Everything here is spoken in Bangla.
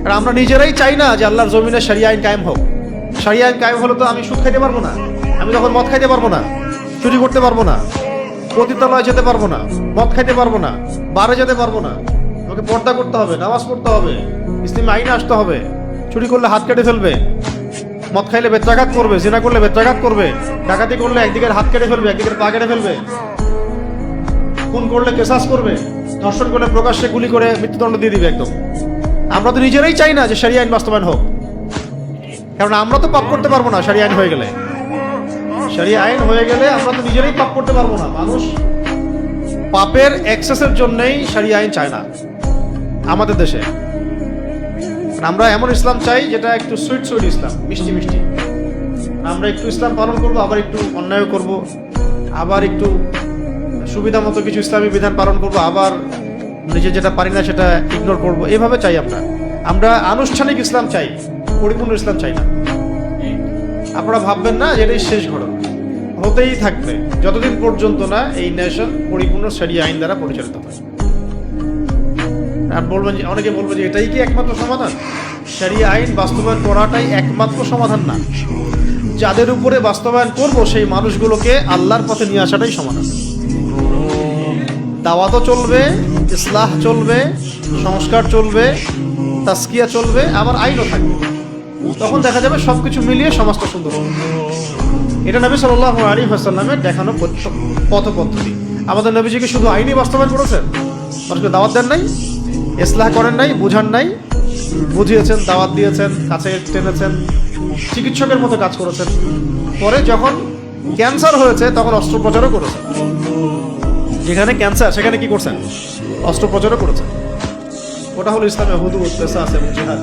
আর আমরা নিজেরাই চাই না যে আল্লাহর জমিনে শরিয়া আইন কায়েম হোক। শরিয়া আইন কায়েম হলে তো আমি সুদ খাইতে পারবো না, আমি তখন মদ খাইতে পারবো না, চুরি করতে পারবো না, পতিতালয়ে যেতে পারবো না, মদ খাইতে পারবো না, বারে যেতে পারবো না। আমাকে পর্দা করতে হবে, নামাজ পড়তে হবে, ইসলামী আইনে আসতে হবে। চুরি করলে হাত কেটে ফেলবে, মদ খাইলে বেত্রাঘাত করবে, জিনা করলে বেত্রাঘাত করবে, ডাকাতি করলে একদিকের হাত কেটে ফেলবে, একদিকের পা কেটে ফেলবে, খুন করলে কেসাস করবে, ধর্ষণ করলে প্রকাশ্যে গুলি করে মৃত্যুদণ্ড দিয়ে দিবে একদম। আমরা তো নিজেরাই চাই না যে শরিয়া আইন বাস্তবায়ন হোক, কারণ আমরা তো পাপ করতে পারবো না। শরিয়া আইন হয়ে গেলে, শরিয়া আইন হয়ে গেলে আমরা তো নিজেরাই পাপ করতে পারবো না। মানুষ পাপের এক্সেসের জন্যই শরিয়া আইন চায় না আমাদের দেশে। আমরা এমন ইসলাম চাই যেটা একটু সুইট সুইট ইসলাম, মিষ্টি মিষ্টি। আমরা একটু ইসলাম পালন করব, আবার একটু অন্যায় করব, আবার একটু সুবিধা মতো কিছু ইসলামী বিধান পালন করব, আবার নিজে যেটা পারি না সেটা ইগনোর করব। এভাবে চাই আমরা। আমরা আনুষ্ঠানিক ইসলাম চাই, পরিপূর্ণ ইসলাম চাই না। আপনারা ভাববেন না যে এটাই শেষ ঘটনা, হতেই থাকবে যতদিন পর্যন্ত না এই নেশন পরিপূর্ণ শরিয়া আইন দ্বারা পরিচালিত হয়। আর বলবেন, অনেকে বলবে যে এটাই কি একমাত্র সমাধান? শরিয়া আইন বাস্তবায়ন করাটাই একমাত্র সমাধান না। যাদের উপরে বাস্তবায়ন করব সেই মানুষগুলোকে আল্লাহর পথে নিয়ে আসাটাই সমাধান। দাওয়াতও চলবে, ইসলাহ চলবে, সংস্কার চলবে, তাসকিয়া চলবে, আবার আইনও থাকবে। তখন দেখা যাবে সবকিছু মিলিয়ে সমাজটা সুন্দর হবে। এটা নবী সাল্লাল্লাহু আলাইহি ওয়াসাল্লামের দেখানো পথ পদ্ধতি। আমাদের নবীজিকে শুধু আইনই বাস্তবায়ন করেছেন, মানুষকে দাওয়াত দেন নাই, ইসলাহ করেন নাই, বুঝান নাই, বুঝিয়েছেন, দাওয়াত দিয়েছেন, কাছে টেনেছেন, চিকিৎসকের মতো কাজ করেছেন। পরে যখন ক্যান্সার হয়েছে তখন অস্ত্রোপচারও করেছেন। যেখানে ক্যান্সার সেখানে কি করছেন? অস্ত্রোপচারও করেছেন। ওটা হলো ইসলামে হুদুদ, কিসাস এবং জিহাদ।